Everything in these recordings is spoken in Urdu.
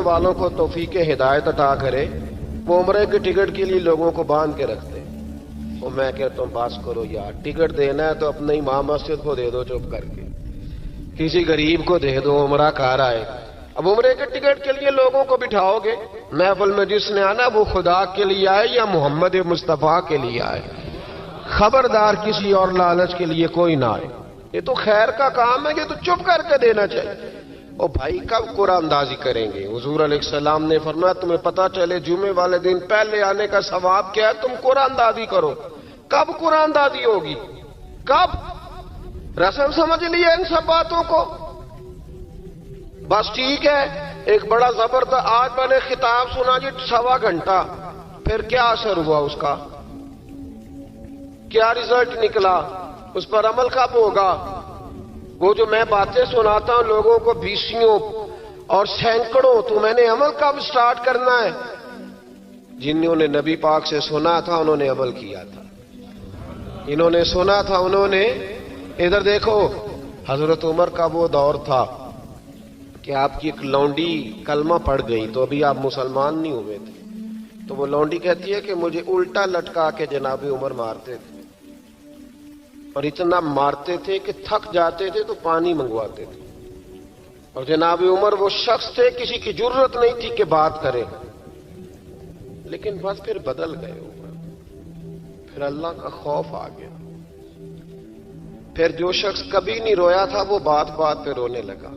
والوں کو توفیق ہدایت عطا کرے، وہ عمرے کے ٹکٹ کے لیے لوگوں کو باندھ کے رکھتے ہیں۔ اور میں کہتا ہوں بس کرو یار، ٹکٹ دینا ہے تو اپنے امام مسجد کو دے دو چپ کر کے، کسی غریب کو دے دو، عمرہ کار آئے۔ اب عمرے کے ٹکٹ کے لیے لوگوں کو بٹھاؤ گے، محفل میں جس نے آنا وہ خدا کے لیے آئے یا محمد مصطفیٰ کے لیے آئے، خبردار کسی اور لالچ کے لیے کوئی نہ آئے۔ یہ تو خیر کا کام ہے، یہ تو چپ کر کے دینا چاہیے۔ او بھائی کب قرآن اندازی کریں گے؟ حضور علیہ السلام نے فرمایا تمہیں پتہ چلے جمعے والے دن پہلے آنے کا ثواب کیا ہے، تم قرآن اندازی کرو۔ کب قرآن اندازی ہوگی؟ کب؟ رسم سمجھ لیے ان سب باتوں کو؟ بس ٹھیک ہے، ایک بڑا زبردست آج میں نے خطاب سنا جی 1.25 گھنٹہ، پھر کیا اثر ہوا اس کا؟ کیا رزلٹ نکلا؟ اس پر عمل کب ہوگا؟ وہ جو میں باتیں سناتا ہوں لوگوں کو 20 اور سینکڑوں، تو میں نے عمل کب سٹارٹ کرنا ہے؟ جنہوں نے نبی پاک سے سنا تھا انہوں نے عمل کیا تھا، انہوں نے سنا تھا انہوں نے۔ ادھر دیکھو، حضرت عمر کا وہ دور تھا کہ آپ کی ایک لونڈی کلمہ پڑھ گئی تو ابھی آپ مسلمان نہیں ہوئے تھے، تو وہ لونڈی کہتی ہے کہ مجھے الٹا لٹکا کے جناب عمر مارتے تھے، اور اتنا مارتے تھے کہ تھک جاتے تھے تو پانی منگواتے تھے، اور جناب عمر وہ شخص تھے کسی کی جرت نہیں تھی کہ بات کرے، لیکن بس پھر بدل گئے عمر، پھر اللہ کا خوف آ گیا، پھر جو شخص کبھی نہیں رویا تھا وہ بات بات پہ رونے لگا،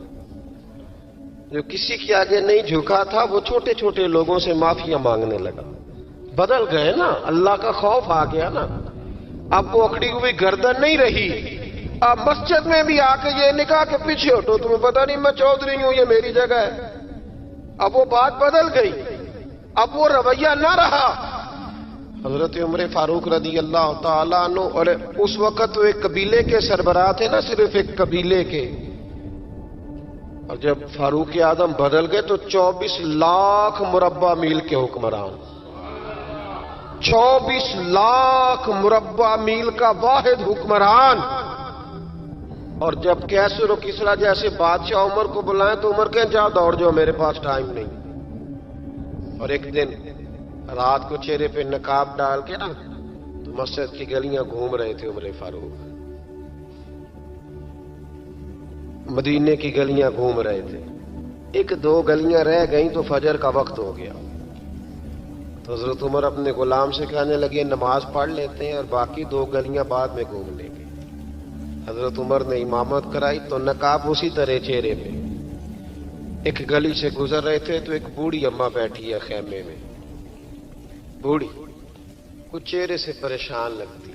جو کسی کے آگے نہیں جھکا تھا وہ چھوٹے چھوٹے لوگوں سے معافیاں مانگنے لگا۔ بدل گئے نا، اللہ کا خوف آ گیا نا۔ اب وہ اکڑی ہوئی گردن نہیں رہی، اب مسجد میں بھی آ کے یہ نکاح کے پیچھے ہٹو، تمہیں پتہ نہیں میں چودھری ہوں، یہ میری جگہ ہے۔ اب وہ بات بدل گئی، اب وہ رویہ نہ رہا۔ حضرت عمر فاروق رضی اللہ تعالیٰ عنہ، اور اس وقت وہ ایک قبیلے کے سربراہ تھے، نہ صرف ایک قبیلے کے، اور جب فاروق اعظم بدل گئے تو 24 لاکھ مربع میل کے حکمران، 24 لاکھ مربع میل کا واحد حکمران۔ اور جب کیسر و کسریٰ جیسے بادشاہ عمر کو بلائیں تو عمر کہیں جاؤ دوڑ جاؤ، میرے پاس ٹائم نہیں۔ اور ایک دن رات کو چہرے پہ نقاب ڈال کے نا تو مسجد کی گلیاں گھوم رہے تھے عمر فاروق، مدینے کی گلیاں گھوم رہے تھے، 1-2 گلیاں رہ گئیں تو فجر کا وقت ہو گیا، تو حضرت عمر اپنے غلام سے کہنے لگے نماز پڑھ لیتے ہیں اور باقی 2 گلیاں بعد میں گھوم لیں گے۔ حضرت عمر نے امامت کرائی تو نقاب اسی طرح چہرے پہ۔ ایک گلی سے گزر رہے تھے تو ایک بوڑھی اماں بیٹھی ہے خیمے میں، بوڑھی کچھ چہرے سے پریشان لگتی،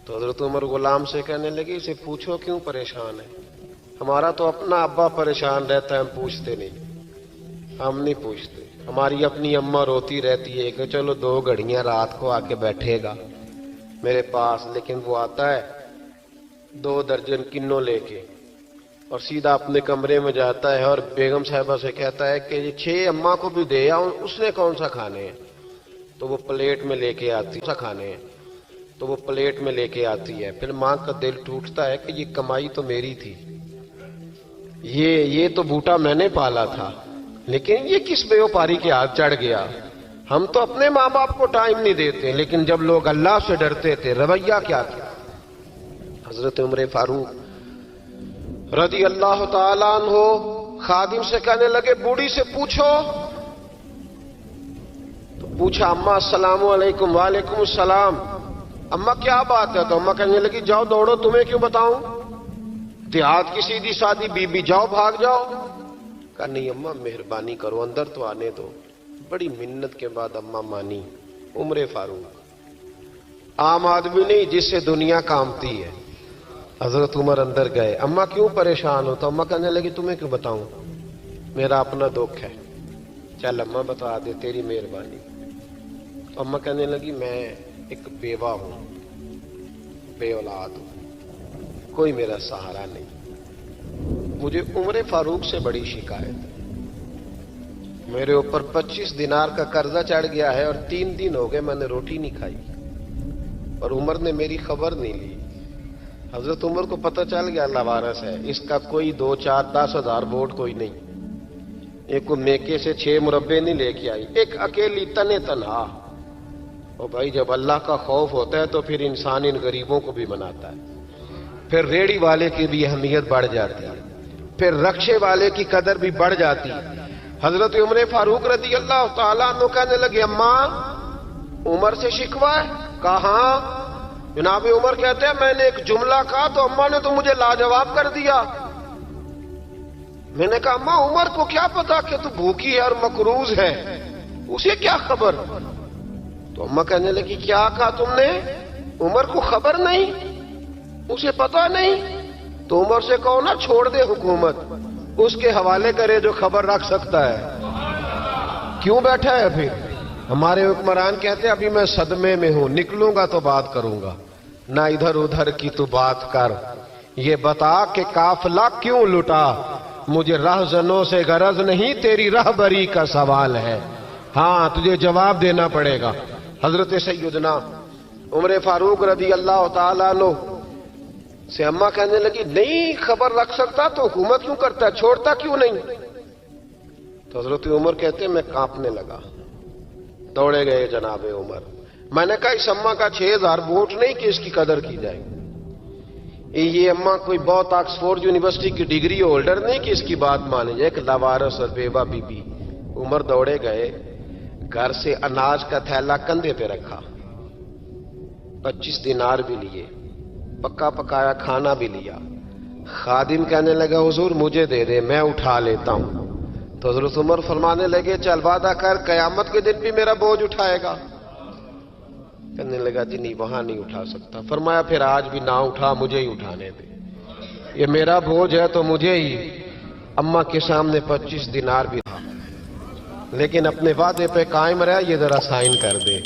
تو حضرت عمر غلام سے کہنے لگے اسے پوچھو کیوں پریشان ہے؟ ہمارا تو اپنا ابا پریشان رہتا ہے، ہم پوچھتے نہیں، ہم نہیں پوچھتے، ہماری اپنی اماں روتی رہتی ہے کہ چلو 2 گھڑیاں رات کو آ کے بیٹھے گا میرے پاس، لیکن وہ آتا ہے 2 درجن کنوں لے کے اور سیدھا اپنے کمرے میں جاتا ہے اور بیگم صاحبہ سے کہتا ہے کہ یہ 6 اماں کو بھی دے آؤں، اس نے کون سا کھانے ہیں؟ تو وہ پلیٹ میں لے کے آتی کھانے ہیں، تو وہ پلیٹ میں لے کے آتی ہے۔ پھر ماں کا دل ٹوٹتا ہے کہ یہ کمائی تو میری تھی، یہ تو بوٹا میں نے پالا تھا، لیکن یہ کس بیوپاری کے ہاتھ چڑھ گیا؟ ہم تو اپنے ماں باپ کو ٹائم نہیں دیتے، لیکن جب لوگ اللہ سے ڈرتے تھے رویہ کیا تھا؟ حضرت عمر فاروق رضی اللہ تعالیٰ عنہ خادم سے کہنے لگے بوڑھی سے پوچھو، تو پوچھا اماں السلام علیکم۔ وعلیکم السلام۔ اماں کیا بات ہے؟ تو اماں کہنے لگی جاؤ دوڑو، تمہیں کیوں بتاؤں، دیہات کی سیدھی سادی بی بی، جاؤ بھاگ جاؤ۔ کہا نہیں اماں مہربانی کرو، اندر تو آنے دو۔ بڑی منت کے بعد اماں مانی۔ عمر فاروق عام آدمی نہیں جس سے دنیا کامتی ہے۔ حضرت عمر اندر گئے، اماں کیوں پریشان ہو؟ تو اماں کہنے لگی تمہیں کیوں بتاؤں، میرا اپنا دکھ ہے، چل اماں بتا دے تیری مہربانی۔ تو اماں کہنے لگی میں ایک بیوہ ہوں، بے اولاد ہوں، کوئی میرا سہارا نہیں، مجھے عمر فاروق سے بڑی شکایت ہے، میرے اوپر 25 دینار کا قرضہ چڑھ گیا ہے اور 3 دن ہو گئے میں نے روٹی نہیں کھائی، اور عمر نے میری خبر نہیں لی۔ حضرت عمر کو پتہ چل گیا لوارث ہے، اس کا کوئی 2 4 10 ہزار ووٹ کوئی نہیں، ایک کو میکے سے 6 مربے نہیں لے کے آئی, ایک اکیلی تنے تنہا. اور بھائی جب اللہ کا خوف ہوتا ہے تو پھر انسان ان غریبوں کو بھی مناتا ہے. پھر ریڑھی والے کی بھی اہمیت بڑھ جاتی ہے, پھر رکشے والے کی قدر بھی بڑھ جاتی. حضرت عمر فاروق رضی اللہ تعالیٰ عنہ کہنے لگے اماں عمر سے شکوہ ہے؟ کہاں؟ جناب عمر کہتے ہیں میں نے ایک جملہ کہا تو اماں نے تو مجھے لاجواب کر دیا. میں نے کہا اماں عمر کو کیا پتا کہ تو بھوکی ہے اور مقروض ہے, اسے کیا خبر؟ تو اماں کہنے لگی کیا کہا تم نے؟ عمر کو خبر نہیں, اسے پتا نہیں؟ تو عمر سے کہو نا چھوڑ دے حکومت, اس کے حوالے کرے جو خبر رکھ سکتا ہے. کیوں بیٹھا ہے پھر؟ ہمارے حکمران کہتے ہیں ابھی میں صدمے میں ہوں, نکلوں گا تو بات کروں گا, نہ ادھر ادھر کی تو بات کر, یہ بتا کہ قافلہ کیوں لٹا؟ مجھے رہزنوں سے غرض نہیں, تیری رہبری کا سوال ہے. ہاں تجھے جواب دینا پڑے گا. حضرت سیدنا عمر فاروق رضی اللہ تعالیٰ عنہ سے اماں کہنے لگی نہیں خبر رکھ سکتا تو حکومت کیوں کرتا ہے, چھوڑتا کیوں نہیں؟ تو حضرت عمر کہتے ہیں میں کانپنے لگا, دوڑے گئے جناب عمر. میں نے کہا اس اماں کا 6000 ووٹ نہیں کہ اس کی قدر کی جائے. یہ اماں کوئی بہت آکسفورڈ یونیورسٹی کی ڈگری ہولڈر نہیں کہ اس کی بات مانے جائے. ایک لاوارث اور بیوہ بی بی. عمر دوڑے گئے, گھر سے اناج کا تھیلا کندھے پہ رکھا, 25 دینار بھی لیے, پکا پکایا کھانا بھی لیا. خادم کہنے لگا حضور مجھے دے دے میں اٹھا لیتا ہوں. تو حضرت عمر فرمانے لگے چل وعدہ کر قیامت کے دن بھی میرا بوجھ اٹھائے گا. کہنے لگا جی نہیں وہاں نہیں اٹھا سکتا. فرمایا پھر آج بھی نہ اٹھا, مجھے ہی اٹھانے دے, یہ میرا بوجھ ہے تو مجھے ہی. اماں کے سامنے 25 دینار بھی تھا لیکن اپنے وعدے پہ قائم رہا, یہ ذرا سائن کر دے.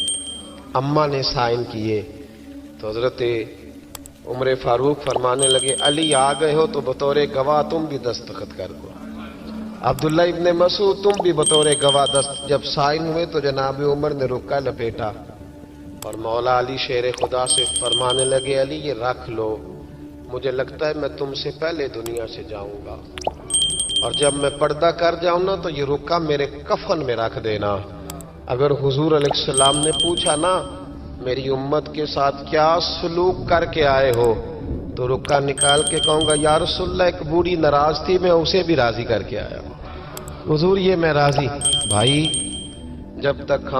اماں نے سائن کیے. تو حضرت عمر فاروق فرمانے لگے علی آ گئے ہو تو بطور گواہ تم بھی دستخط کر دو. عبداللہ ابن مسعود تم بھی بطور گواہ جب سائن ہوئے تو جناب عمر نے رکا لپیٹا اور مولا علی شیر خدا سے فرمانے لگے علی یہ رکھ لو, مجھے لگتا ہے میں تم سے پہلے دنیا سے جاؤں گا, اور جب میں پردہ کر جاؤں نا تو یہ رکا میرے کفن میں رکھ دینا. اگر حضور علیہ السلام نے پوچھا نا میری امت کے ساتھ کیا سلوک کر کے آئے ہو, تو رکا نکال کے کہوں گا یا رسول اللہ ایک بوڑھی ناراض تھی میں اسے بھی راضی کر کے آیا. حضور یہ میں راضی. بھائی جب تک ہم